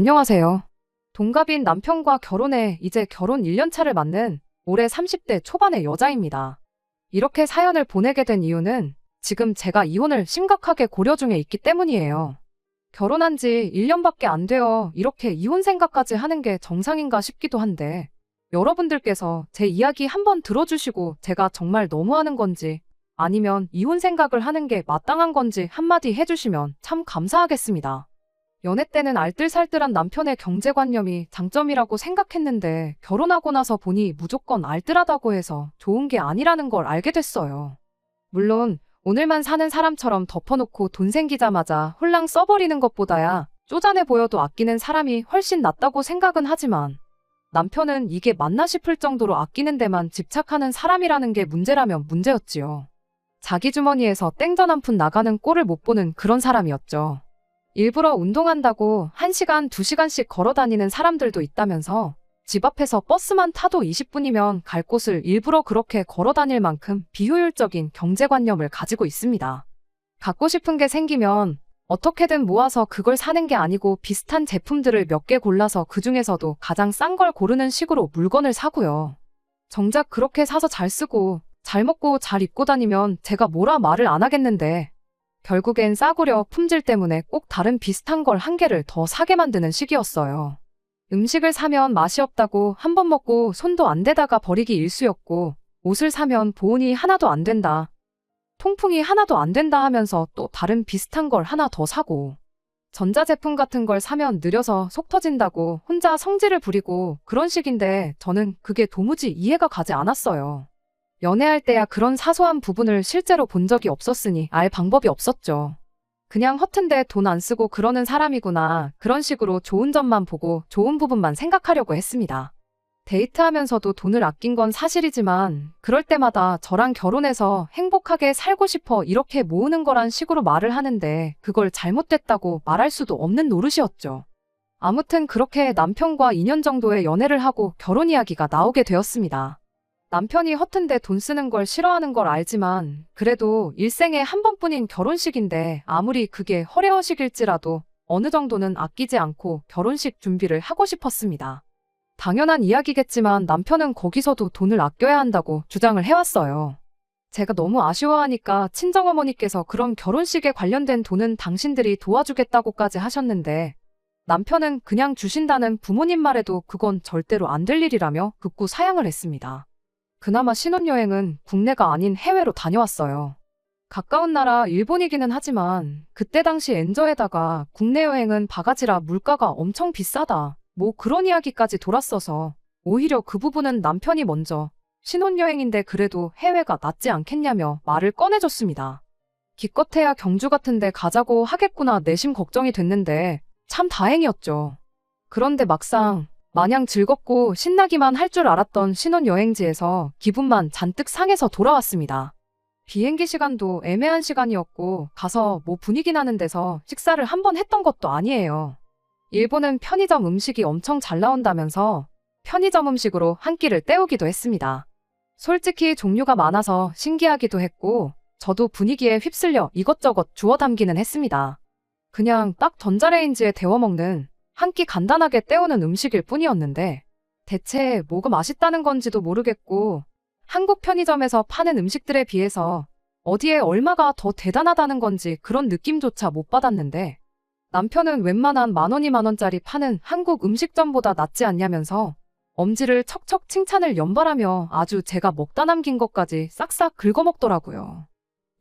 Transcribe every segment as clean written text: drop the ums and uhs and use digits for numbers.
안녕하세요. 동갑인 남편과 결혼해 이제 결혼 1년 차를 맞는 올해 30대 초반의 여자입니다. 이렇게 사연을 보내게 된 이유는 지금 제가 이혼을 심각하게 고려 중에 있기 때문이에요. 결혼한 지 1년밖에 안 되어 이렇게 이혼 생각까지 하는 게 정상인가 싶기도 한데 여러분들께서 제 이야기 한번 들어주시고 제가 정말 너무하는 건지 아니면 이혼 생각을 하는 게 마땅한 건지 한마디 해주시면 참 감사하겠습니다. 연애 때는 알뜰살뜰한 남편의 경제관념이 장점이라고 생각했는데 결혼하고 나서 보니 무조건 알뜰하다고 해서 좋은 게 아니라는 걸 알게 됐어요. 물론 오늘만 사는 사람처럼 덮어놓고 돈 생기자마자 홀랑 써버리는 것보다야 쪼잔해 보여도 아끼는 사람이 훨씬 낫다고 생각은 하지만 남편은 이게 맞나 싶을 정도로 아끼는 데만 집착하는 사람이라는 게 문제라면 문제였지요. 자기 주머니에서 땡전 한 푼 나가는 꼴을 못 보는 그런 사람이었죠. 일부러 운동한다고 1시간, 2시간씩 걸어 다니는 사람들도 있다면서 집 앞에서 버스만 타도 20분이면 갈 곳을 일부러 그렇게 걸어 다닐 만큼 비효율적인 경제관념을 가지고 있습니다. 갖고 싶은 게 생기면 어떻게든 모아서 그걸 사는 게 아니고 비슷한 제품들을 몇 개 골라서 그 중에서도 가장 싼 걸 고르는 식으로 물건을 사고요. 정작 그렇게 사서 잘 쓰고 잘 먹고 잘 입고 다니면 제가 뭐라 말을 안 하겠는데 결국엔 싸구려 품질 때문에 꼭 다른 비슷한 걸 한 개를 더 사게 만드는 시기였어요. 음식을 사면 맛이 없다고 한 번 먹고 손도 안 대다가 버리기 일쑤였고 옷을 사면 보온이 하나도 안 된다. 통풍이 하나도 안 된다 하면서 또 다른 비슷한 걸 하나 더 사고 전자제품 같은 걸 사면 느려서 속 터진다고 혼자 성질을 부리고 그런 식인데 저는 그게 도무지 이해가 가지 않았어요. 연애할 때야 그런 사소한 부분을 실제로 본 적이 없었으니 알 방법이 없었죠. 그냥 허튼데 돈 안 쓰고 그러는 사람이구나. 그런 식으로 좋은 점만 보고 좋은 부분만 생각하려고 했습니다. 데이트하면서도 돈을 아낀 건 사실이지만 그럴 때마다 저랑 결혼해서 행복하게 살고 싶어 이렇게 모으는 거란 식으로 말을 하는데 그걸 잘못됐다고 말할 수도 없는 노릇이었죠. 아무튼 그렇게 남편과 2년 정도의 연애를 하고 결혼 이야기가 나오게 되었습니다. 남편이 허튼데 돈 쓰는 걸 싫어하는 걸 알지만 그래도 일생에 한 번뿐인 결혼식인데 아무리 그게 허례허식일지라도 어느 정도는 아끼지 않고 결혼식 준비를 하고 싶었습니다. 당연한 이야기겠지만 남편은 거기서도 돈을 아껴야 한다고 주장을 해왔어요. 제가 너무 아쉬워하니까 친정어머니께서 그럼 결혼식에 관련된 돈은 당신들이 도와주겠다고까지 하셨는데 남편은 그냥 주신다는 부모님 말에도 그건 절대로 안 될 일이라며 극구 사양을 했습니다. 그나마 신혼여행은 국내가 아닌 해외로 다녀왔어요. 가까운 나라 일본이기는 하지만 그때 당시 엔저에다가 국내 여행은 바가지라 물가가 엄청 비싸다. 뭐 그런 이야기까지 돌았어서 오히려 그 부분은 남편이 먼저 신혼여행인데 그래도 해외가 낫지 않겠냐며 말을 꺼내줬습니다. 기껏해야 경주 같은 데 가자고 하겠구나 내심 걱정이 됐는데 참 다행이었죠. 그런데 막상 마냥 즐겁고 신나기만 할 줄 알았던 신혼여행지에서 기분만 잔뜩 상해서 돌아왔습니다. 비행기 시간도 애매한 시간이었고 가서 뭐 분위기 나는 데서 식사를 한 번 했던 것도 아니에요. 일본은 편의점 음식이 엄청 잘 나온다면서 편의점 음식으로 한 끼를 때우기도 했습니다. 솔직히 종류가 많아서 신기하기도 했고 저도 분위기에 휩쓸려 이것저것 주워 담기는 했습니다. 그냥 딱 전자레인지에 데워 먹는 한 끼 간단하게 때우는 음식일 뿐이었는데 대체 뭐가 맛있다는 건지도 모르겠고 한국 편의점에서 파는 음식들에 비해서 어디에 얼마가 더 대단하다는 건지 그런 느낌조차 못 받았는데 남편은 웬만한 10,000원, 20,000원짜리 파는 한국 음식점보다 낫지 않냐면서 엄지를 척척 칭찬을 연발하며 아주 제가 먹다 남긴 것까지 싹싹 긁어먹더라고요.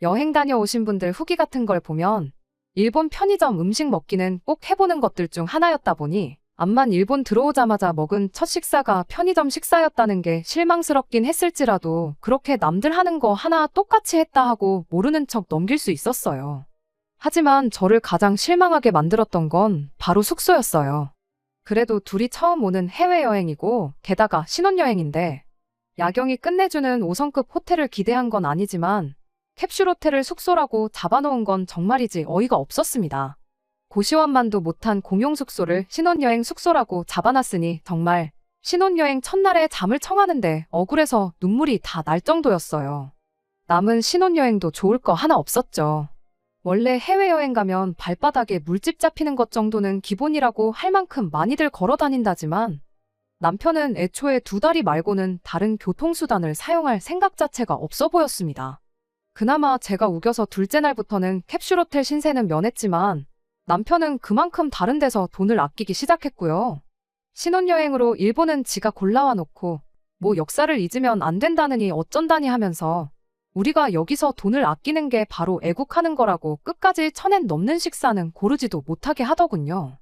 여행 다녀오신 분들 후기 같은 걸 보면 일본 편의점 음식 먹기는 꼭 해보는 것들 중 하나였다 보니 암만 일본 들어오자마자 먹은 첫 식사가 편의점 식사였다는 게 실망스럽긴 했을지라도 그렇게 남들 하는 거 하나 똑같이 했다 하고 모르는 척 넘길 수 있었어요. 하지만 저를 가장 실망하게 만들었던 건 바로 숙소였어요. 그래도 둘이 처음 오는 해외여행이고 게다가 신혼여행인데 야경이 끝내주는 5성급 호텔을 기대한 건 아니지만 캡슐 호텔을 숙소라고 잡아놓은 건 정말이지 어이가 없었습니다. 고시원만도 못한 공용 숙소를 신혼여행 숙소라고 잡아놨으니 정말 신혼여행 첫날에 잠을 청하는데 억울해서 눈물이 다 날 정도였어요. 남은 신혼여행도 좋을 거 하나 없었죠. 원래 해외여행 가면 발바닥에 물집 잡히는 것 정도는 기본이라고 할 만큼 많이들 걸어 다닌다지만 남편은 애초에 2다리 말고는 다른 교통수단을 사용할 생각 자체가 없어 보였습니다. 그나마 제가 우겨서 둘째 날부터는 캡슐호텔 신세는 면했지만 남편은 그만큼 다른 데서 돈을 아끼기 시작했고요. 신혼여행으로 일본은 지가 골라와 놓고 뭐 역사를 잊으면 안 된다느니 어쩐다니 하면서 우리가 여기서 돈을 아끼는 게 바로 애국하는 거라고 끝까지 1000엔 넘는 식사는 고르지도 못하게 하더군요.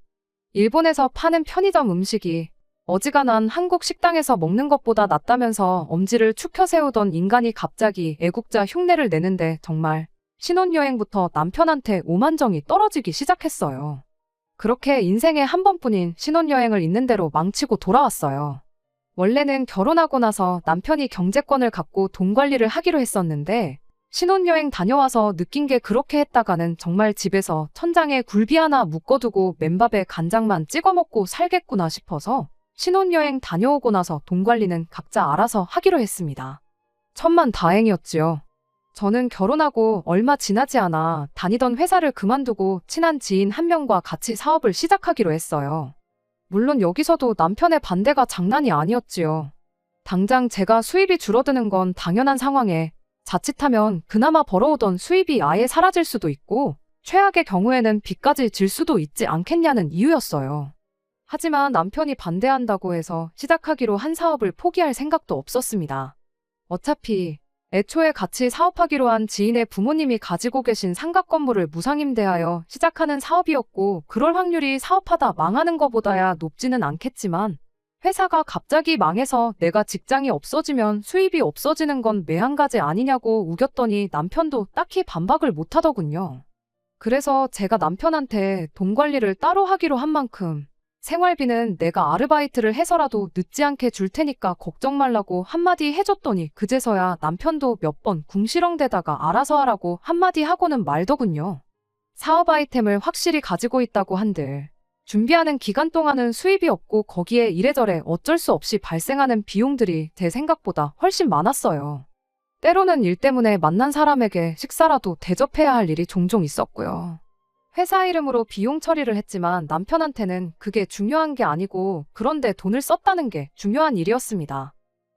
일본에서 파는 편의점 음식이 어지간한 한국 식당에서 먹는 것보다 낫다면서 엄지를 축혀 세우던 인간이 갑자기 애국자 흉내를 내는데 정말 신혼여행부터 남편한테 오만정이 떨어지기 시작했어요. 그렇게 인생에 한 번뿐인 신혼여행을 있는 대로 망치고 돌아왔어요. 원래는 결혼하고 나서 남편이 경제권을 갖고 돈 관리를 하기로 했었는데 신혼여행 다녀와서 느낀 게 그렇게 했다가는 정말 집에서 천장에 굴비 하나 묶어두고 맨밥에 간장만 찍어 먹고 살겠구나 싶어서 신혼여행 다녀오고 나서 돈 관리는 각자 알아서 하기로 했습니다. 천만다행이었지요. 저는 결혼하고 얼마 지나지 않아 다니던 회사를 그만두고 친한 지인 한 명과 같이 사업을 시작하기로 했어요. 물론 여기서도 남편의 반대가 장난이 아니었지요. 당장 제가 수입이 줄어드는 건 당연한 상황에 자칫하면 그나마 벌어오던 수입이 아예 사라질 수도 있고 최악의 경우에는 빚까지 질 수도 있지 않겠냐는 이유였어요. 하지만 남편이 반대한다고 해서 시작하기로 한 사업을 포기할 생각도 없었습니다. 어차피 애초에 같이 사업하기로 한 지인의 부모님이 가지고 계신 상가 건물을 무상임대하여 시작하는 사업이었고 그럴 확률이 사업하다 망하는 것보다야 높지는 않겠지만 회사가 갑자기 망해서 내가 직장이 없어지면 수입이 없어지는 건 매한가지 아니냐고 우겼더니 남편도 딱히 반박을 못하더군요. 그래서 제가 남편한테 돈 관리를 따로 하기로 한 만큼 생활비는 내가 아르바이트를 해서라도 늦지 않게 줄 테니까 걱정 말라고 한마디 해줬더니 그제서야 남편도 몇 번 궁시렁대다가 알아서 하라고 한마디 하고는 말더군요. 사업 아이템을 확실히 가지고 있다고 한들 준비하는 기간 동안은 수입이 없고 거기에 이래저래 어쩔 수 없이 발생하는 비용들이 제 생각보다 훨씬 많았어요. 때로는 일 때문에 만난 사람에게 식사라도 대접해야 할 일이 종종 있었고요. 회사 이름으로 비용 처리를 했지만 남편한테는 그게 중요한 게 아니고 그런데 돈을 썼다는 게 중요한 일이었습니다.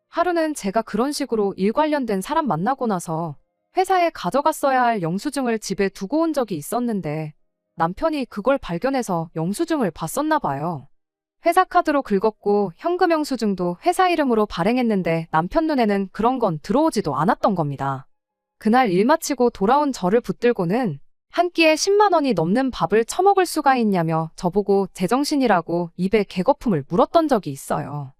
하루는 제가 그런 식으로 일 관련된 사람 만나고 나서 회사에 가져갔어야 할 영수증을 집에 두고 온 적이 있었는데 남편이 그걸 발견해서 영수증을 봤었나 봐요. 회사 카드로 긁었고 현금 영수증도 회사 이름으로 발행했는데 남편 눈에는 그런 건 들어오지도 않았던 겁니다. 그날 일 마치고 돌아온 저를 붙들고는 한 끼에 10만 원이 넘는 밥을 처먹을 수가 있냐며 저보고 제정신이라고 입에 개거품을 물었던 적이 있어요.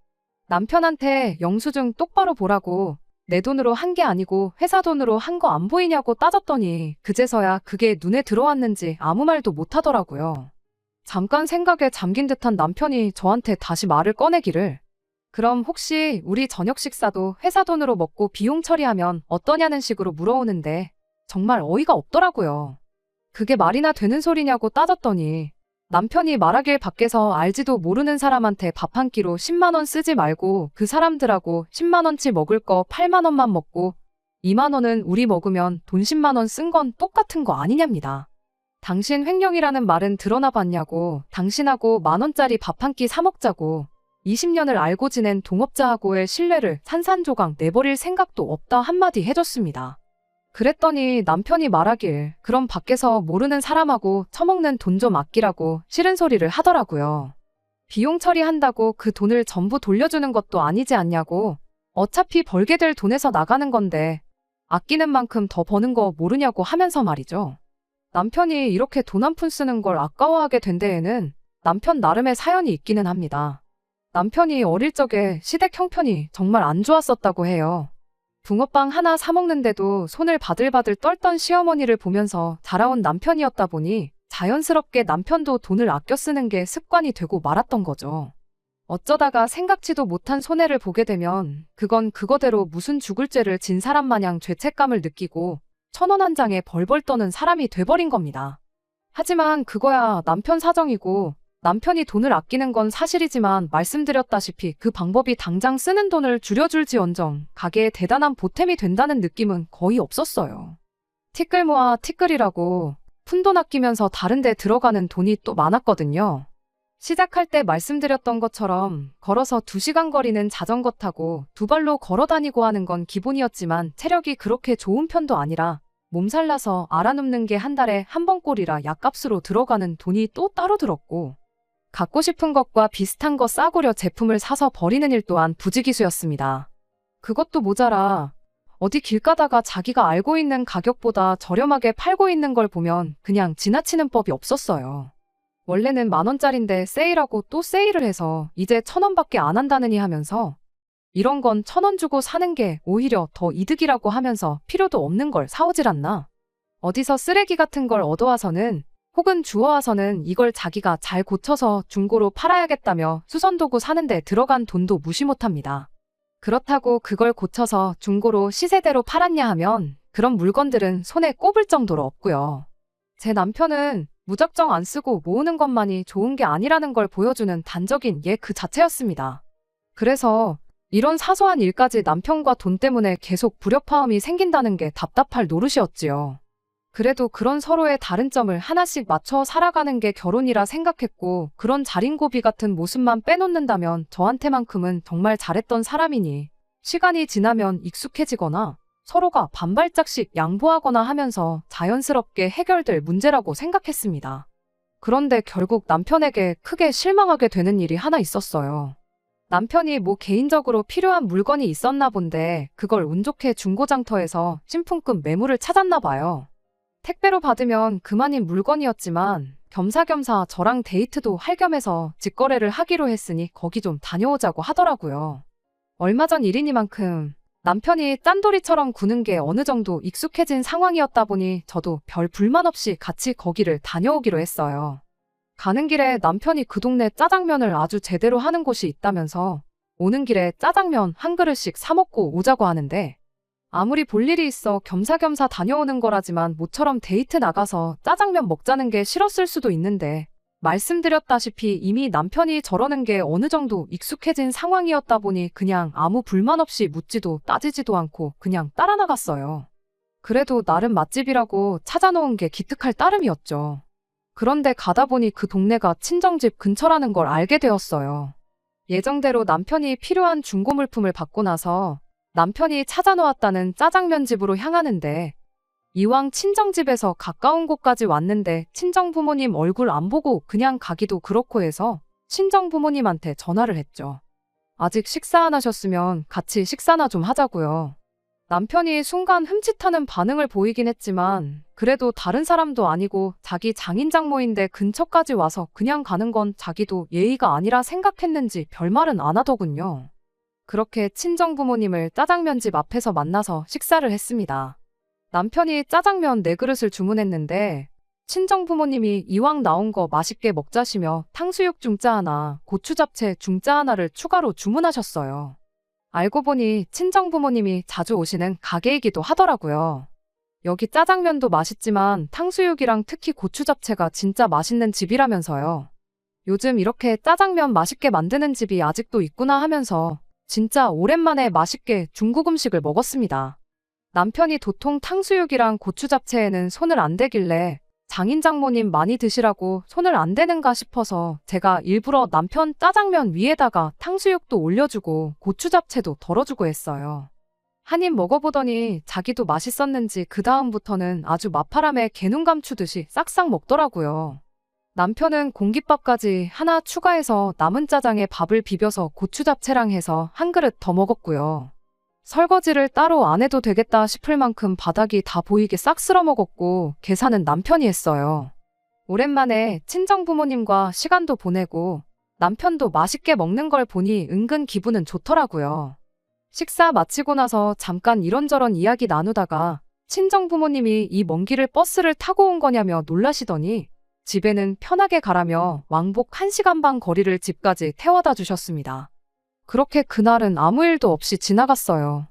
남편한테 영수증 똑바로 보라고 내 돈으로 한 게 아니고 회사 돈으로 한 거 안 보이냐고 따졌더니 그제서야 그게 눈에 들어왔는지 아무 말도 못하더라고요. 잠깐 생각에 잠긴 듯한 남편이 저한테 다시 말을 꺼내기를 그럼 혹시 우리 저녁 식사도 회사 돈으로 먹고 비용 처리하면 어떠냐는 식으로 물어오는데 정말 어이가 없더라고요. 그게 말이나 되는 소리냐고 따졌더니 남편이 말하길 밖에서 알지도 모르는 사람한테 밥 한 끼로 10만 원 쓰지 말고 그 사람들하고 10만 원치 먹을 거 8만 원만 먹고 2만 원은 우리 먹으면 돈 10만 원 쓴 건 똑같은 거 아니냐입니다. 당신 횡령이라는 말은 들어나 봤냐고 당신하고 만 원짜리 밥 한 끼 사 먹자고 20년을 알고 지낸 동업자하고의 신뢰를 산산조각 내버릴 생각도 없다 한마디 해줬습니다. 그랬더니 남편이 말하길 그럼 밖에서 모르는 사람하고 처먹는 돈 좀 아끼라고 싫은 소리를 하더라고요. 비용 처리한다고 그 돈을 전부 돌려주는 것도 아니지 않냐고 어차피 벌게 될 돈에서 나가는 건데 아끼는 만큼 더 버는 거 모르냐고 하면서 말이죠. 남편이 이렇게 돈 한 푼 쓰는 걸 아까워하게 된 데에는 남편 나름의 사연이 있기는 합니다. 남편이 어릴 적에 시댁 형편이 정말 안 좋았었다고 해요. 붕어빵 하나 사 먹는데도 손을 바들바들 떨던 시어머니를 보면서 자라온 남편이었다 보니 자연스럽게 남편도 돈을 아껴 쓰는 게 습관이 되고 말았던 거죠. 어쩌다가 생각지도 못한 손해를 보게 되면 그건 그거대로 무슨 죽을 죄를 진 사람 마냥 죄책감을 느끼고 1000원 한 장에 벌벌 떠는 사람이 돼버린 겁니다. 하지만 그거야 남편 사정이고 남편이 돈을 아끼는 건 사실이지만 말씀드렸다시피 그 방법이 당장 쓰는 돈을 줄여줄지언정 가게에 대단한 보탬이 된다는 느낌은 거의 없었어요. 티끌 모아 티끌이라고 푼돈 아끼면서 다른 데 들어가는 돈이 또 많았거든요. 시작할 때 말씀드렸던 것처럼 걸어서 2시간 거리는 자전거 타고 2발로 걸어 다니고 하는 건 기본이었지만 체력이 그렇게 좋은 편도 아니라 몸살 나서 알아눕는 게 한 달에 한 번 꼴이라 약값으로 들어가는 돈이 또 따로 들었고, 갖고 싶은 것과 비슷한 거 싸구려 제품을 사서 버리는 일 또한 부지기수였습니다. 그것도 모자라 어디 길 가다가 자기가 알고 있는 가격보다 저렴하게 팔고 있는 걸 보면 그냥 지나치는 법이 없었어요. 원래는 10,000원짜린데 세일하고 또 세일을 해서 이제 1,000원밖에 안 한다느니 하면서 이런 건 1,000원 주고 사는 게 오히려 더 이득이라고 하면서 필요도 없는 걸 사오질 않나. 어디서 쓰레기 같은 걸 얻어와서는 혹은 주워와서는 이걸 자기가 잘 고쳐서 중고로 팔아야겠다며 수선도구 사는데 들어간 돈도 무시 못합니다. 그렇다고 그걸 고쳐서 중고로 시세대로 팔았냐 하면 그런 물건들은 손에 꼽을 정도로 없고요. 제 남편은 무작정 안 쓰고 모으는 것만이 좋은 게 아니라는 걸 보여주는 단적인 예 그 자체였습니다. 그래서 이런 사소한 일까지 남편과 돈 때문에 계속 불협화음이 생긴다는 게 답답할 노릇이었지요. 그래도 그런 서로의 다른 점을 하나씩 맞춰 살아가는 게 결혼이라 생각했고, 그런 자린고비 같은 모습만 빼놓는다면 저한테만큼은 정말 잘했던 사람이니 시간이 지나면 익숙해지거나 서로가 반발짝씩 양보하거나 하면서 자연스럽게 해결될 문제라고 생각했습니다. 그런데 결국 남편에게 크게 실망하게 되는 일이 하나 있었어요. 남편이 뭐 개인적으로 필요한 물건이 있었나 본데 그걸 운 좋게 중고장터에서 신품급 매물을 찾았나 봐요. 택배로 받으면 그만인 물건이었지만 겸사겸사 저랑 데이트도 할 겸해서 직거래를 하기로 했으니 거기 좀 다녀오자고 하더라고요. 얼마 전 일이니만큼 남편이 짠돌이처럼 구는 게 어느 정도 익숙해진 상황이었다 보니 저도 별 불만 없이 같이 거기를 다녀오기로 했어요. 가는 길에 남편이 그 동네 짜장면을 아주 제대로 하는 곳이 있다면서 오는 길에 짜장면 한 그릇씩 사 먹고 오자고 하는데, 아무리 볼 일이 있어 겸사겸사 다녀오는 거라지만 모처럼 데이트 나가서 짜장면 먹자는 게 싫었을 수도 있는데, 말씀드렸다시피 이미 남편이 저러는 게 어느 정도 익숙해진 상황이었다 보니 그냥 아무 불만 없이 묻지도 따지지도 않고 그냥 따라 나갔어요. 그래도 나름 맛집이라고 찾아놓은 게 기특할 따름이었죠. 그런데 가다 보니 그 동네가 친정집 근처라는 걸 알게 되었어요. 예정대로 남편이 필요한 중고 물품을 받고 나서 남편이 찾아놓았다는 짜장면집으로 향하는데, 이왕 친정집에서 가까운 곳까지 왔는데 친정부모님 얼굴 안 보고 그냥 가기도 그렇고 해서 친정부모님한테 전화를 했죠. 아직 식사 안 하셨으면 같이 식사나 좀 하자고요. 남편이 순간 흠칫하는 반응을 보이긴 했지만 그래도 다른 사람도 아니고 자기 장인장모인데 근처까지 와서 그냥 가는 건 자기도 예의가 아니라 생각했는지 별말은 안 하더군요. 그렇게 친정부모님을 짜장면집 앞에서 만나서 식사를 했습니다. 남편이 짜장면 4그릇을 주문했는데 친정부모님이 이왕 나온 거 맛있게 먹자시며 탕수육 중짜 하나, 고추 잡채 중짜 하나를 추가로 주문하셨어요. 알고 보니 친정부모님이 자주 오시는 가게이기도 하더라고요. 여기 짜장면도 맛있지만 탕수육이랑 특히 고추 잡채가 진짜 맛있는 집이라면서요. 요즘 이렇게 짜장면 맛있게 만드는 집이 아직도 있구나 하면서 진짜 오랜만에 맛있게 중국 음식을 먹었습니다. 남편이 도통 탕수육이랑 고추 잡채에는 손을 안 대길래 장인장모님 많이 드시라고 손을 안 대는가 싶어서 제가 일부러 남편 짜장면 위에다가 탕수육도 올려주고 고추 잡채도 덜어주고 했어요. 한 입 먹어보더니 자기도 맛있었는지 그 다음부터는 아주 마파람에 개눈 감추듯이 싹싹 먹더라고요. 남편은 공깃밥까지 하나 추가해서 남은 짜장에 밥을 비벼서 고추 잡채랑 해서 한 그릇 더 먹었고요. 설거지를 따로 안 해도 되겠다 싶을 만큼 바닥이 다 보이게 싹 쓸어 먹었고 계산은 남편이 했어요. 오랜만에 친정부모님과 시간도 보내고 남편도 맛있게 먹는 걸 보니 은근 기분은 좋더라고요. 식사 마치고 나서 잠깐 이런저런 이야기 나누다가 친정부모님이 이 먼 길을 버스를 타고 온 거냐며 놀라시더니 집에는 편하게 가라며 왕복 1시간 반 거리를 집까지 태워다 주셨습니다. 그렇게 그날은 아무 일도 없이 지나갔어요.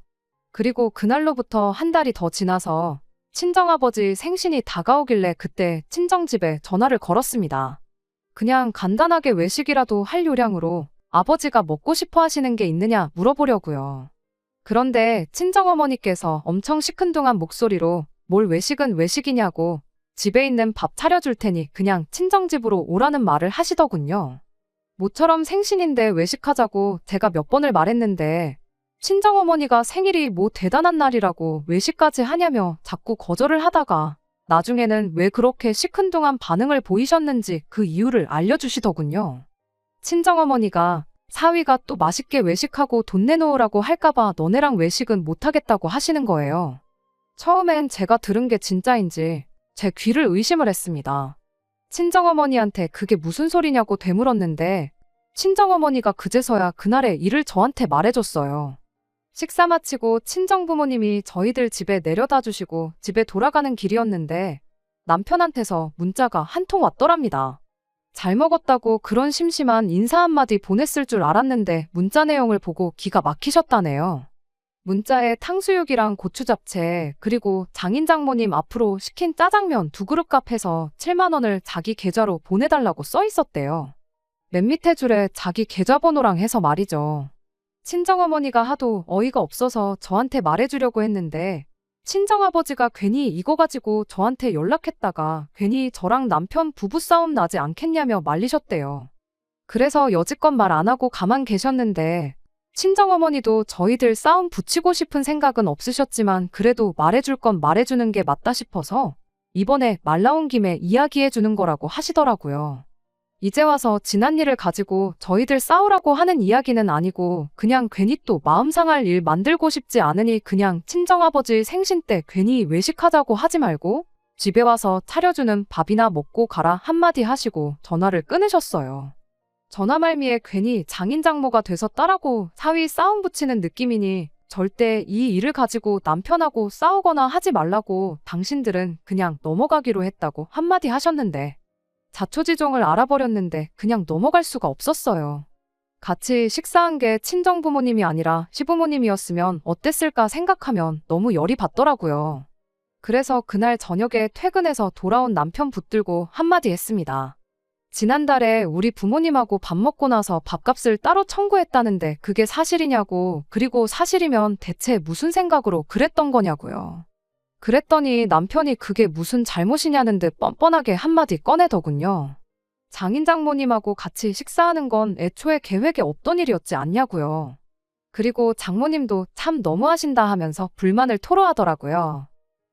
그리고 그날로부터 한 달이 더 지나서 친정아버지 생신이 다가오길래 그때 친정집에 전화를 걸었습니다. 그냥 간단하게 외식이라도 할 요량으로 아버지가 먹고 싶어 하시는 게 있느냐 물어보려고요. 그런데 친정어머니께서 엄청 시큰둥한 목소리로 뭘 외식은 외식이냐고 집에 있는 밥 차려줄 테니 그냥 친정집으로 오라는 말을 하시더군요. 모처럼 생신인데 외식하자고 제가 몇 번을 말했는데 친정어머니가 생일이 뭐 대단한 날이라고 외식까지 하냐며 자꾸 거절을 하다가 나중에는 왜 그렇게 시큰둥한 반응을 보이셨는지 그 이유를 알려주시더군요. 친정어머니가 사위가 또 맛있게 외식하고 돈 내놓으라고 할까봐 너네랑 외식은 못하겠다고 하시는 거예요. 처음엔 제가 들은 게 진짜인지 제 귀를 의심을 했습니다. 친정어머니한테 그게 무슨 소리냐고 되물었는데 친정어머니가 그제서야 그날의 일을 저한테 말해줬어요. 식사 마치고 친정부모님이 저희들 집에 내려다 주시고 집에 돌아가는 길이었는데 남편한테서 문자가 한 통 왔더랍니다. 잘 먹었다고 그런 심심한 인사 한마디 보냈을 줄 알았는데 문자 내용을 보고 기가 막히셨다네요. 문자에 탕수육이랑 고추 잡채 그리고 장인 장모님 앞으로 시킨 짜장면 2그릇 값해서 7만 원을 자기 계좌로 보내달라고 써 있었대요. 맨 밑에 줄에 자기 계좌번호랑 해서 말이죠. 친정어머니가 하도 어이가 없어서 저한테 말해주려고 했는데 친정아버지가 괜히 이거 가지고 저한테 연락했다가 괜히 저랑 남편 부부싸움 나지 않겠냐며 말리셨대요. 그래서 여지껏 말 안 하고 가만 계셨는데 친정어머니도 저희들 싸움 붙이고 싶은 생각은 없으셨지만 그래도 말해줄 건 말해주는 게 맞다 싶어서 이번에 말 나온 김에 이야기해주는 거라고 하시더라고요. 이제 와서 지난 일을 가지고 저희들 싸우라고 하는 이야기는 아니고 그냥 괜히 또 마음 상할 일 만들고 싶지 않으니 그냥 친정아버지 생신 때 괜히 외식하자고 하지 말고 집에 와서 차려주는 밥이나 먹고 가라 한마디 하시고 전화를 끊으셨어요. 전화 말미에 괜히 장인장모가 돼서 딸하고 사위 싸움 붙이는 느낌이니 절대 이 일을 가지고 남편하고 싸우거나 하지 말라고 당신들은 그냥 넘어가기로 했다고 한마디 하셨는데 자초지종을 알아버렸는데 그냥 넘어갈 수가 없었어요. 같이 식사한 게 친정부모님이 아니라 시부모님이었으면 어땠을까 생각하면 너무 열이 받더라고요. 그래서 그날 저녁에 퇴근해서 돌아온 남편 붙들고 한마디 했습니다. 지난달에 우리 부모님하고 밥 먹고 나서 밥값을 따로 청구했다는데 그게 사실이냐고, 그리고 사실이면 대체 무슨 생각으로 그랬던 거냐고요. 그랬더니 남편이 그게 무슨 잘못이냐는 듯 뻔뻔하게 한마디 꺼내더군요. 장인 장모님하고 같이 식사하는 건 애초에 계획에 없던 일이었지 않냐고요. 그리고 장모님도 참 너무하신다 하면서 불만을 토로하더라고요.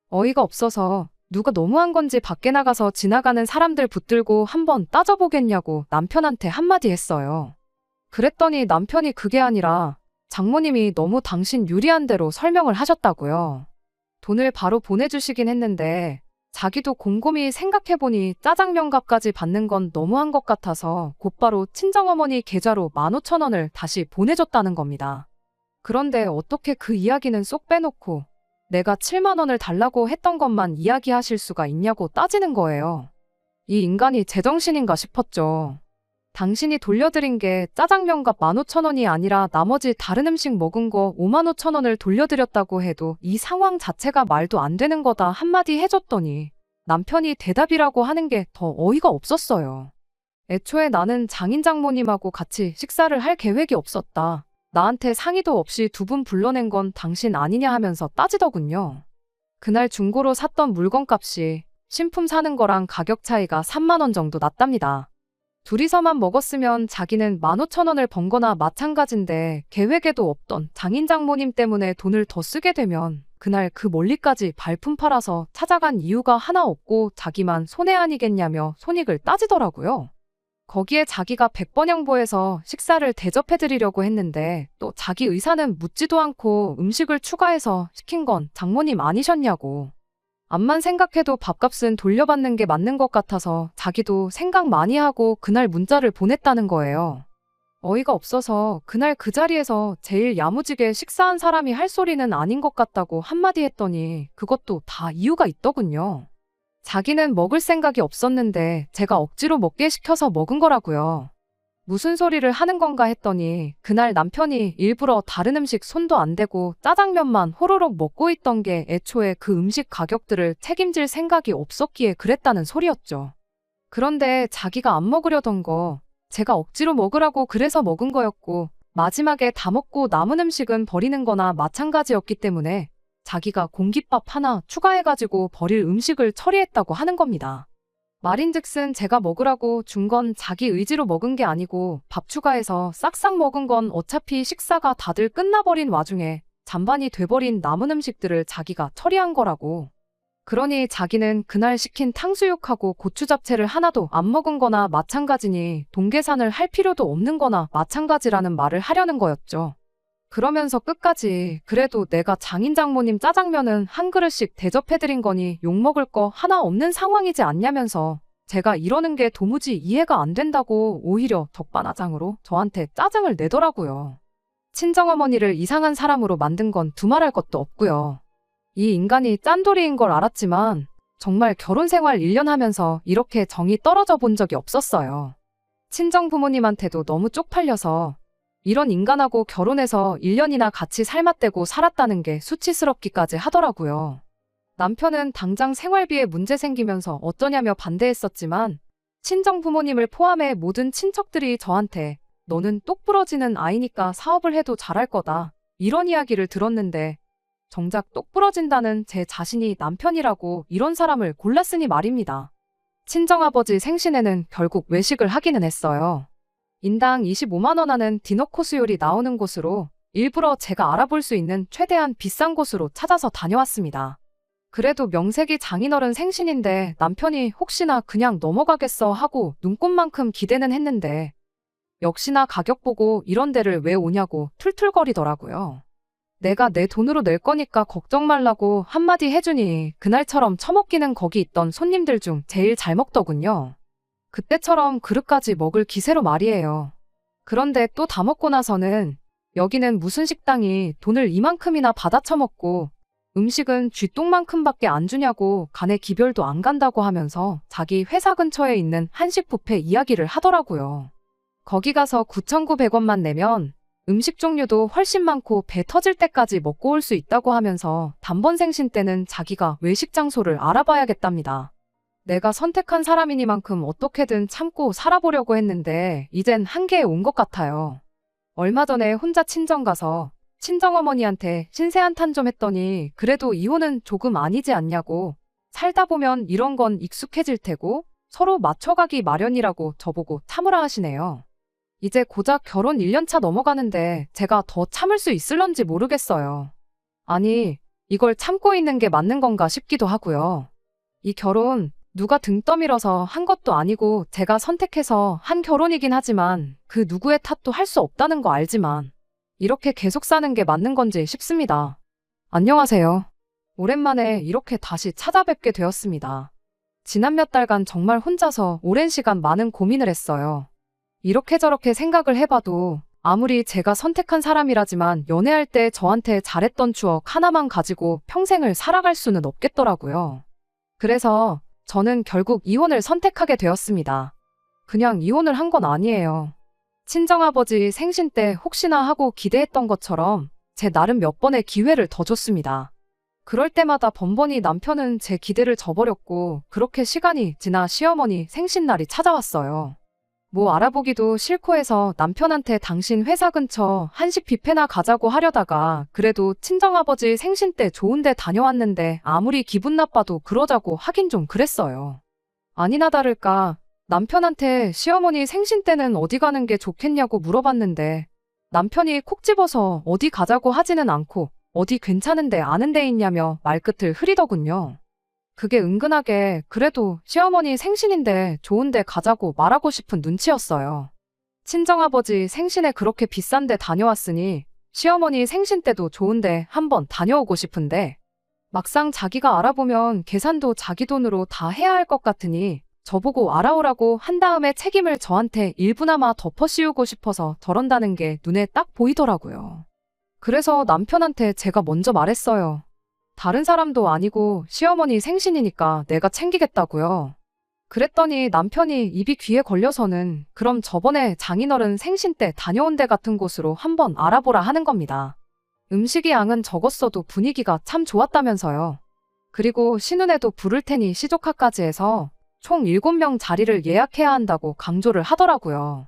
어이가 없어서 누가 너무한 건지 밖에 나가서 지나가는 사람들 붙들고 한번 따져보겠냐고 남편한테 한마디 했어요. 그랬더니 남편이 그게 아니라 장모님이 너무 당신 유리한 대로 설명을 하셨다고요. 돈을 바로 보내주시긴 했는데 자기도 곰곰이 생각해보니 짜장면 값까지 받는 건 너무한 것 같아서 곧바로 친정어머니 계좌로 15,000원을 다시 보내줬다는 겁니다. 그런데 어떻게 그 이야기는 쏙 빼놓고 내가 7만 원을 달라고 했던 것만 이야기하실 수가 있냐고 따지는 거예요. 이 인간이 제정신인가 싶었죠. 당신이 돌려드린 게 짜장면값 15,000원이 아니라 나머지 다른 음식 먹은 거 55,000원을 돌려드렸다고 해도 이 상황 자체가 말도 안 되는 거다 한마디 해줬더니 남편이 대답이라고 하는 게 더 어이가 없었어요. 애초에 나는 장인 장모님하고 같이 식사를 할 계획이 없었다. 나한테 상의도 없이 2분 불러낸 건 당신 아니냐 하면서 따지더군요. 그날 중고로 샀던 물건값이 신품 사는 거랑 가격 차이가 3만 원 정도 났답니다. 둘이서만 먹었으면 자기는 15,000원을 번 거나 마찬가지인데 계획에도 없던 장인 장모님 때문에 돈을 더 쓰게 되면 그날 그 멀리까지 발품 팔아서 찾아간 이유가 하나 없고 자기만 손해 아니겠냐며 손익을 따지더라고요. 거기에 자기가 100번 양보해서 식사를 대접해드리려고 했는데 또 자기 의사는 묻지도 않고 음식을 추가해서 시킨 건 장모님 아니셨냐고. 암만 생각해도 밥값은 돌려받는 게 맞는 것 같아서 자기도 생각 많이 하고 그날 문자를 보냈다는 거예요. 어이가 없어서 그날 그 자리에서 제일 야무지게 식사한 사람이 할 소리는 아닌 것 같다고 한마디 했더니 그것도 다 이유가 있더군요. 자기는 먹을 생각이 없었는데 제가 억지로 먹게 시켜서 먹은 거라고요. 무슨 소리를 하는 건가 했더니 그날 남편이 일부러 다른 음식 손도 안 대고 짜장면만 호로록 먹고 있던 게 애초에 그 음식 가격들을 책임질 생각이 없었기에 그랬다는 소리였죠. 그런데 자기가 안 먹으려던 거 제가 억지로 먹으라고 그래서 먹은 거였고 마지막에 다 먹고 남은 음식은 버리는 거나 마찬가지였기 때문에 자기가 공깃밥 하나 추가해가지고 버릴 음식을 처리했다고 하는 겁니다. 말인즉슨 제가 먹으라고 준 건 자기 의지로 먹은 게 아니고 밥 추가해서 싹싹 먹은 건 어차피 식사가 다들 끝나버린 와중에 잔반이 돼버린 남은 음식들을 자기가 처리한 거라고. 그러니 자기는 그날 시킨 탕수육하고 고추 잡채를 하나도 안 먹은 거나 마찬가지니 돈 계산을 할 필요도 없는 거나 마찬가지라는 말을 하려는 거였죠. 그러면서 끝까지 그래도 내가 장인 장모님 짜장면은 한 그릇씩 대접해드린 거니 욕먹을 거 하나 없는 상황이지 않냐면서 제가 이러는 게 도무지 이해가 안 된다고 오히려 적반하장으로 저한테 짜증을 내더라고요. 친정어머니를 이상한 사람으로 만든 건 두말할 것도 없고요. 이 인간이 짠돌이인 걸 알았지만 정말 결혼 생활 1년 하면서 이렇게 정이 떨어져 본 적이 없었어요. 친정 부모님한테도 너무 쪽팔려서 이런 인간하고 결혼해서 1년이나 같이 살맛대고 살았다는 게 수치스럽기까지 하더라고요. 남편은 당장 생활비에 문제 생기면서 어떠냐며 반대했었지만 친정 부모님을 포함해 모든 친척들이 저한테 너는 똑부러지는 아이니까 사업을 해도 잘할 거다 이런 이야기를 들었는데 정작 똑부러진다는 제 자신이 남편이라고 이런 사람을 골랐으니 말입니다. 친정아버지 생신에는 결국 외식을 하기는 했어요. 인당 25만 원 하는 디너 코스 요리 나오는 곳으로 일부러 제가 알아볼 수 있는 최대한 비싼 곳으로 찾아서 다녀왔습니다. 그래도 명색이 장인어른 생신인데 남편이 혹시나 그냥 넘어가겠어 하고 눈꽃만큼 기대는 했는데 역시나 가격 보고 이런 데를 왜 오냐고 툴툴거리더라고요. 내가 내 돈으로 낼 거니까 걱정 말라고 한마디 해주니 그날처럼 처먹기는 거기 있던 손님들 중 제일 잘 먹더군요. 그때처럼 그릇까지 먹을 기세로 말이에요. 그런데 또 다 먹고 나서는 여기는 무슨 식당이 돈을 이만큼이나 받아 처먹고 음식은 쥐똥만큼밖에 안 주냐고 간에 기별도 안 간다고 하면서 자기 회사 근처에 있는 한식 뷔페 이야기를 하더라고요. 거기 가서 9,900원만 내면 음식 종류도 훨씬 많고 배 터질 때까지 먹고 올 수 있다고 하면서 단번 생신 때는 자기가 외식 장소를 알아봐야겠답니다. 내가 선택한 사람이니만큼 어떻게든 참고 살아보려고 했는데 이젠 한계에 온 것 같아요. 얼마 전에 혼자 친정 가서 친정어머니한테 신세 한탄 좀 했더니 그래도 이혼은 조금 아니지 않냐고 살다 보면 이런 건 익숙해질 테고 서로 맞춰가기 마련이라고 저보고 참으라 하시네요. 이제 고작 결혼 1년 차 넘어가는데 제가 더 참을 수 있을런지 모르겠어요. 아니, 이걸 참고 있는 게 맞는 건가 싶기도 하고요. 이 결혼 누가 등 떠밀어서 한 것도 아니고 제가 선택해서 한 결혼이긴 하지만 그 누구의 탓도 할 수 없다는 거 알지만 이렇게 계속 사는 게 맞는 건지 싶습니다. 안녕하세요. 오랜만에 이렇게 다시 찾아뵙게 되었습니다. 지난 몇 달간 정말 혼자서 오랜 시간 많은 고민을 했어요. 이렇게 저렇게 생각을 해봐도 아무리 제가 선택한 사람이라지만 연애할 때 저한테 잘했던 추억 하나만 가지고 평생을 살아갈 수는 없겠더라고요. 그래서 저는 결국 이혼을 선택하게 되었습니다. 그냥 이혼을 한 건 아니에요. 친정아버지 생신 때 혹시나 하고 기대했던 것처럼 제 나름 몇 번의 기회를 더 줬습니다. 그럴 때마다 번번이 남편은 제 기대를 저버렸고 그렇게 시간이 지나 시어머니 생신날이 찾아왔어요. 뭐 알아보기도 싫고 해서 남편한테 당신 회사 근처 한식 뷔페나 가자고 하려다가 그래도 친정아버지 생신 때 좋은 데 다녀왔는데 아무리 기분 나빠도 그러자고 하긴 좀 그랬어요. 아니나 다를까 남편한테 시어머니 생신 때는 어디 가는 게 좋겠냐고 물어봤는데 남편이 콕 집어서 어디 가자고 하지는 않고 어디 괜찮은데 아는 데 있냐며 말끝을 흐리더군요. 그게 은근하게 그래도 시어머니 생신인데 좋은 데 가자고 말하고 싶은 눈치였어요. 친정아버지 생신에 그렇게 비싼 데 다녀왔으니 시어머니 생신 때도 좋은 데 한번 다녀오고 싶은데 막상 자기가 알아보면 계산도 자기 돈으로 다 해야 할 것 같으니 저보고 알아오라고 한 다음에 책임을 저한테 일부나마 덮어씌우고 싶어서 저런다는 게 눈에 딱 보이더라고요. 그래서 남편한테 제가 먼저 말했어요. 다른 사람도 아니고 시어머니 생신이니까 내가 챙기겠다고요. 그랬더니 남편이 입이 귀에 걸려서는 그럼 저번에 장인어른 생신 때 다녀온 데 같은 곳으로 한번 알아보라 하는 겁니다. 음식이 양은 적었어도 분위기가 참 좋았다면서요. 그리고 신혼에도 부를 테니 시조카까지 해서 총 7명 자리를 예약해야 한다고 강조를 하더라고요.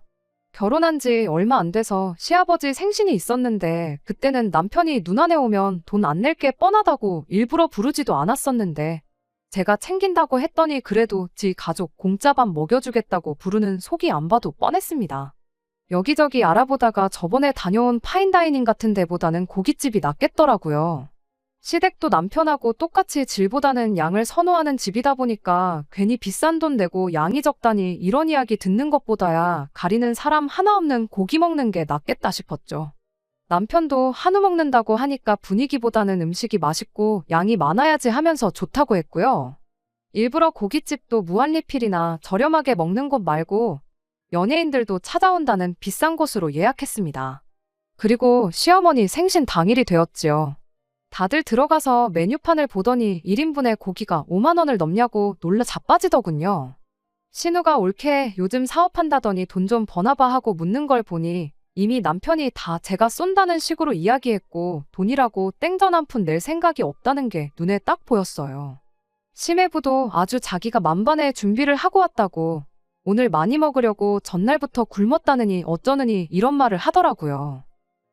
결혼한 지 얼마 안 돼서 시아버지 생신이 있었는데 그때는 남편이 누나네 오면 돈 안 낼 게 뻔하다고 일부러 부르지도 않았었는데 제가 챙긴다고 했더니 그래도 지 가족 공짜밥 먹여주겠다고 부르는 속이 안 봐도 뻔했습니다. 여기저기 알아보다가 저번에 다녀온 파인다이닝 같은 데보다는 고깃집이 낫겠더라고요. 시댁도 남편하고 똑같이 질보다는 양을 선호하는 집이다 보니까 괜히 비싼 돈 내고 양이 적다니 이런 이야기 듣는 것보다야 가리는 사람 하나 없는 고기 먹는 게 낫겠다 싶었죠. 남편도 한우 먹는다고 하니까 분위기보다는 음식이 맛있고 양이 많아야지 하면서 좋다고 했고요. 일부러 고깃집도 무한리필이나 저렴하게 먹는 곳 말고 연예인들도 찾아온다는 비싼 곳으로 예약했습니다. 그리고 시어머니 생신 당일이 되었지요. 다들 들어가서 메뉴판을 보더니 1인분에 고기가 5만 원을 넘냐고 놀라 자빠지더군요. 신우가 올케 요즘 사업한다더니 돈 좀 버나봐 하고 묻는 걸 보니 이미 남편이 다 제가 쏜다는 식으로 이야기했고 돈이라고 땡전 한 푼 낼 생각이 없다는 게 눈에 딱 보였어요. 심해부도 아주 자기가 만반의 준비를 하고 왔다고 오늘 많이 먹으려고 전날부터 굶었다느니 어쩌느니 이런 말을 하더라고요.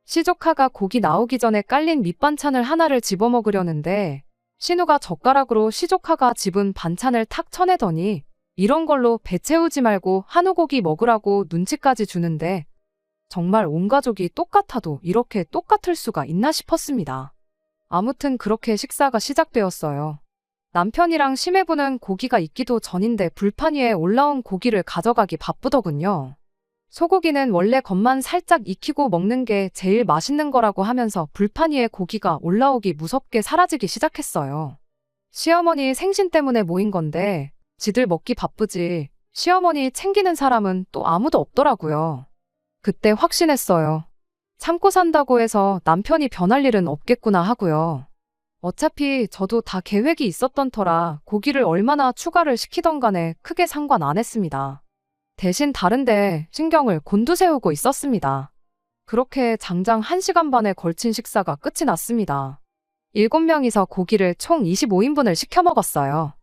시조카가 고기 나오기 전에 깔린 밑반찬을 하나를 집어먹으려는데 신우가 젓가락으로 시조카가 집은 반찬을 탁 쳐내더니 이런 걸로 배 채우지 말고 한우고기 먹으라고 눈치까지 주는데 정말 온 가족이 똑같아도 이렇게 똑같을 수가 있나 싶었습니다. 아무튼 그렇게 식사가 시작되었어요. 남편이랑 심해부는 고기가 익기도 전인데 불판 위에 올라온 고기를 가져가기 바쁘더군요. 소고기는 원래 겉만 살짝 익히고 먹는 게 제일 맛있는 거라고 하면서 불판 위에 고기가 올라오기 무섭게 사라지기 시작했어요. 시어머니 생신 때문에 모인 건데 지들 먹기 바쁘지 시어머니 챙기는 사람은 또 아무도 없더라고요. 그때 확신했어요. 참고 산다고 해서 남편이 변할 일은 없겠구나 하고요. 어차피 저도 다 계획이 있었던 터라 고기를 얼마나 추가를 시키던 간에 크게 상관 안 했습니다. 대신 다른데 신경을 곤두세우고 있었습니다. 그렇게 장장 1시간 반에 걸친 식사가 끝이 났습니다. 7명이서 고기를 총 25인분을 시켜 먹었어요.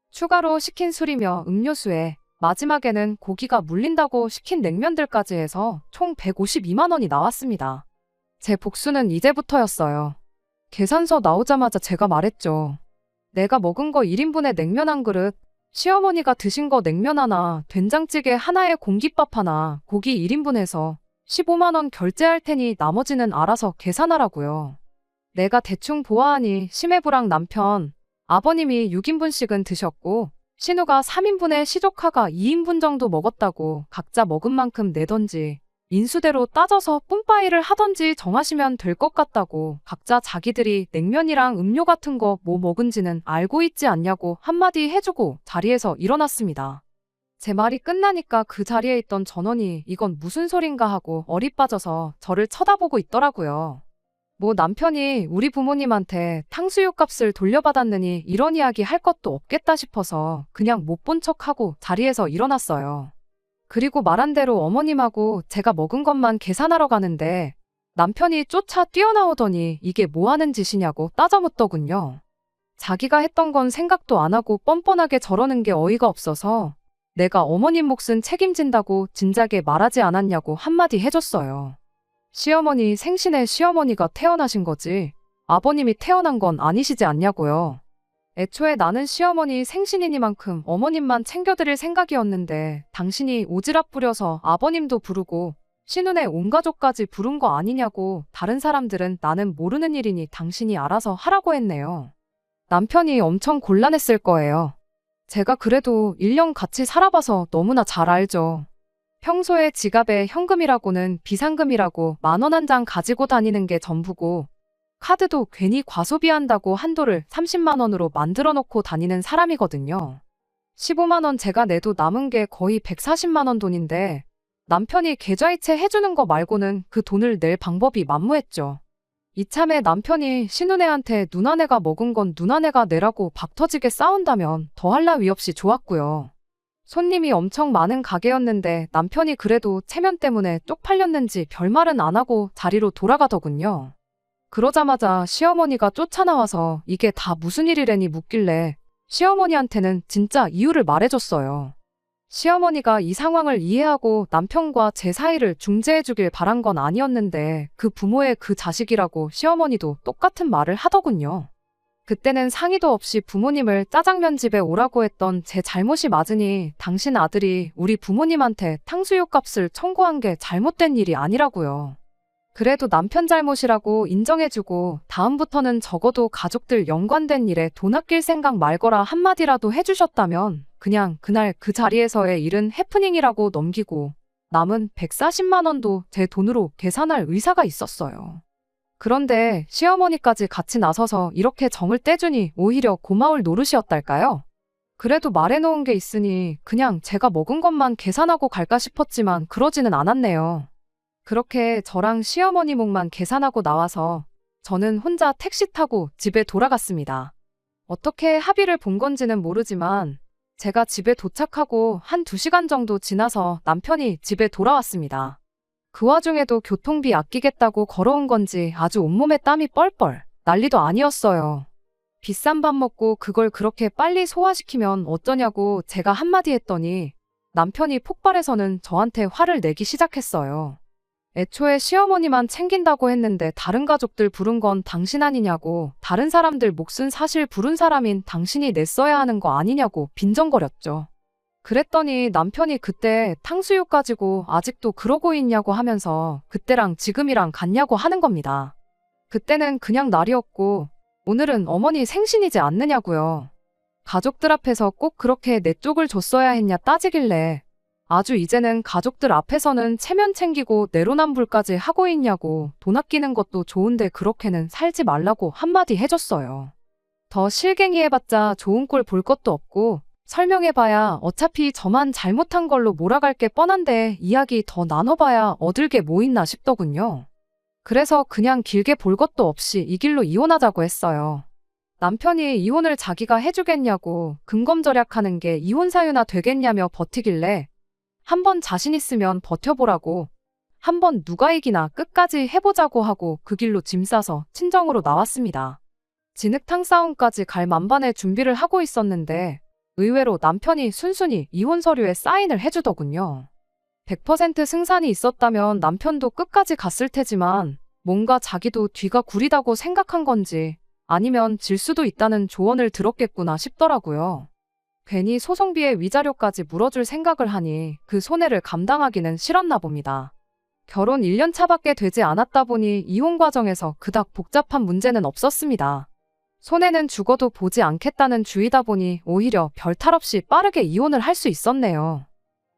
추가로 시킨 술이며 음료수에 마지막에는 고기가 물린다고 시킨 냉면들까지 해서 총 152만 원이 나왔습니다. 제 복수는 이제부터였어요. 계산서 나오자마자 제가 말했죠. 내가 먹은 거 1인분에 냉면 한 그릇, 시어머니가 드신 거 냉면 하나, 된장찌개 하나에 공깃밥 하나, 고기 1인분 해서 15만 원 결제할 테니 나머지는 알아서 계산하라고요. 내가 대충 보아하니 심해부랑 남편, 아버님이 6인분씩은 드셨고 신우가 3인분에 시조카가 2인분 정도 먹었다고 각자 먹은 만큼 내던지 인수대로 따져서 뿜빠이를 하던지 정하시면 될 것 같다고 각자 자기들이 냉면이랑 음료 같은 거 뭐 먹은지는 알고 있지 않냐고 한마디 해주고 자리에서 일어났습니다. 제 말이 끝나니까 그 자리에 있던 전원이 이건 무슨 소린가 하고 어리 빠져서 저를 쳐다보고 있더라고요. 뭐 남편이 우리 부모님한테 탕수육 값을 돌려받았느니 이런 이야기 할 것도 없겠다 싶어서 그냥 못 본 척하고 자리에서 일어났어요. 그리고 말한 대로 어머님하고 제가 먹은 것만 계산하러 가는데 남편이 쫓아 뛰어나오더니 이게 뭐 하는 짓이냐고 따져묻더군요. 자기가 했던 건 생각도 안 하고 뻔뻔하게 저러는 게 어이가 없어서 내가 어머님 몫은 책임진다고 진작에 말하지 않았냐고 한마디 해줬어요. 시어머니 생신에 시어머니가 태어나신 거지 아버님이 태어난 건 아니시지 않냐고요. 애초에 나는 시어머니 생신이니만큼 어머님만 챙겨드릴 생각이었는데 당신이 오지랖 부려서 아버님도 부르고 신우네 온 가족까지 부른 거 아니냐고 다른 사람들은 나는 모르는 일이니 당신이 알아서 하라고 했네요. 남편이 엄청 곤란했을 거예요. 제가 그래도 1년 같이 살아봐서 너무나 잘 알죠. 평소에 지갑에 현금이라고는 비상금이라고 10,000원 한 장 가지고 다니는 게 전부고 카드도 괜히 과소비한다고 한도를 30만 원으로 만들어 놓고 다니는 사람이거든요. 15만 원 제가 내도 남은 게 거의 140만 원 돈인데 남편이 계좌이체 해주는 거 말고는 그 돈을 낼 방법이 만무했죠. 이참에 남편이 신우네한테 누나네가 먹은 건 누나네가 내라고 박터지게 싸운다면 더할 나위 없이 좋았고요. 손님이 엄청 많은 가게였는데 남편이 그래도 체면 때문에 쪽팔렸는지 별말은 안 하고 자리로 돌아가더군요. 그러자마자 시어머니가 쫓아나와서 이게 다 무슨 일이래니 묻길래 시어머니한테는 진짜 이유를 말해줬어요. 시어머니가 이 상황을 이해하고 남편과 제 사이를 중재해주길 바란 건 아니었는데 그 부모의 그 자식이라고 시어머니도 똑같은 말을 하더군요. 그때는 상의도 없이 부모님을 짜장면 집에 오라고 했던 제 잘못이 맞으니 당신 아들이 우리 부모님한테 탕수육 값을 청구한 게 잘못된 일이 아니라고요. 그래도 남편 잘못이라고 인정해주고 다음부터는 적어도 가족들 연관된 일에 돈 아낄 생각 말거라 한마디라도 해주셨다면 그냥 그날 그 자리에서의 일은 해프닝이라고 넘기고 남은 140만 원도 제 돈으로 계산할 의사가 있었어요. 그런데 시어머니까지 같이 나서서 이렇게 정을 떼주니 오히려 고마울 노릇이었달까요? 그래도 말해놓은 게 있으니 그냥 제가 먹은 것만 계산하고 갈까 싶었지만 그러지는 않았네요. 그렇게 저랑 시어머니 몫만 계산하고 나와서 저는 혼자 택시 타고 집에 돌아갔습니다. 어떻게 합의를 본 건지는 모르지만 제가 집에 도착하고 한 2시간 정도 지나서 남편이 집에 돌아왔습니다. 그 와중에도 교통비 아끼겠다고 걸어온 건지 아주 온몸에 땀이 뻘뻘 난리도 아니었어요. 비싼 밥 먹고 그걸 그렇게 빨리 소화시키면 어쩌냐고 제가 한마디 했더니 남편이 폭발해서는 저한테 화를 내기 시작했어요. 애초에 시어머니만 챙긴다고 했는데 다른 가족들 부른 건 당신 아니냐고, 다른 사람들 몫은 사실 부른 사람인 당신이 냈어야 하는 거 아니냐고 빈정거렸죠. 그랬더니 남편이 그때 탕수육 가지고 아직도 그러고 있냐고 하면서 그때랑 지금이랑 같냐고 하는 겁니다. 그때는 그냥 날이었고 오늘은 어머니 생신이지 않느냐고요. 가족들 앞에서 꼭 그렇게 내 쪽을 줬어야 했냐 따지길래 아주 이제는 가족들 앞에서는 체면 챙기고 내로남불까지 하고 있냐고, 돈 아끼는 것도 좋은데 그렇게는 살지 말라고 한마디 해줬어요. 더 실갱이 해봤자 좋은 꼴 볼 것도 없고 설명해봐야 어차피 저만 잘못한 걸로 몰아갈 게 뻔한데 이야기 더 나눠봐야 얻을 게 뭐 있나 싶더군요. 그래서 그냥 길게 볼 것도 없이 이 길로 이혼하자고 했어요. 남편이 이혼을 자기가 해주겠냐고 금검절약하는 게 이혼 사유나 되겠냐며 버티길래 한번 자신 있으면 버텨보라고, 한번 누가 이기나 끝까지 해보자고 하고 그 길로 짐 싸서 친정으로 나왔습니다. 진흙탕 싸움까지 갈 만반의 준비를 하고 있었는데 의외로 남편이 순순히 이혼 서류에 사인을 해주더군요. 100% 승산이 있었다면 남편도 끝까지 갔을 테지만 뭔가 자기도 뒤가 구리다고 생각한 건지 아니면 질 수도 있다는 조언을 들었겠구나 싶더라고요. 괜히 소송비에 위자료까지 물어줄 생각을 하니 그 손해를 감당하기는 싫었나 봅니다. 결혼 1년 차밖에 되지 않았다 보니 이혼 과정에서 그닥 복잡한 문제는 없었습니다. 손해는 죽어도 보지 않겠다는 주의다 보니 오히려 별탈 없이 빠르게 이혼을 할 수 있었네요.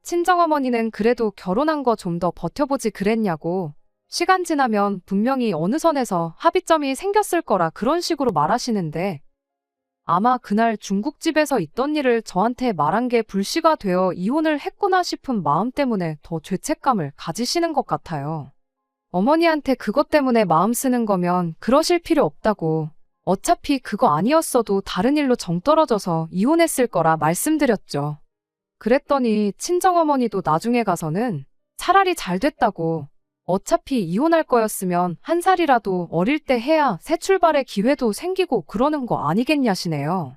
친정어머니는 그래도 결혼한 거 좀 더 버텨보지 그랬냐고, 시간 지나면 분명히 어느 선에서 합의점이 생겼을 거라 그런 식으로 말하시는데 아마 그날 중국집에서 있던 일을 저한테 말한 게 불씨가 되어 이혼을 했구나 싶은 마음 때문에 더 죄책감을 가지시는 것 같아요. 어머니한테 그것 때문에 마음 쓰는 거면 그러실 필요 없다고, 어차피 그거 아니었어도 다른 일로 정 떨어져서 이혼했을 거라 말씀드렸죠. 그랬더니 친정어머니도 나중에 가서는 차라리 잘 됐다고, 어차피 이혼할 거였으면 한 살이라도 어릴 때 해야 새 출발의 기회도 생기고 그러는 거 아니겠냐시네요.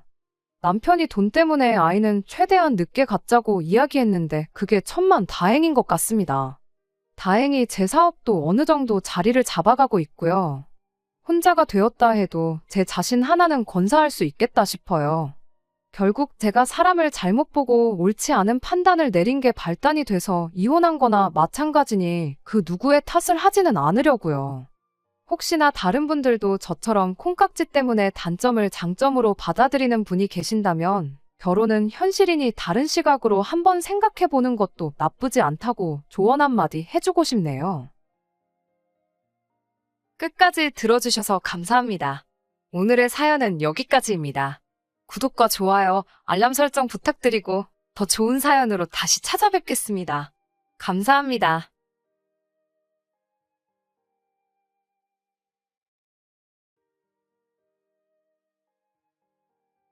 남편이 돈 때문에 아이는 최대한 늦게 갖자고 이야기했는데 그게 천만다행인 것 같습니다. 다행히 제 사업도 어느 정도 자리를 잡아가고 있고요. 혼자가 되었다 해도 제 자신 하나는 건사할 수 있겠다 싶어요. 결국 제가 사람을 잘못 보고 옳지 않은 판단을 내린 게 발단이 돼서 이혼한 거나 마찬가지니 그 누구의 탓을 하지는 않으려고요. 혹시나 다른 분들도 저처럼 콩깍지 때문에 단점을 장점으로 받아들이는 분이 계신다면 결혼은 현실이니 다른 시각으로 한번 생각해보는 것도 나쁘지 않다고 조언 한마디 해주고 싶네요. 끝까지 들어주셔서 감사합니다. 오늘의 사연은 여기까지입니다. 구독과 좋아요, 알람 설정 부탁드리고 더 좋은 사연으로 다시 찾아뵙겠습니다. 감사합니다.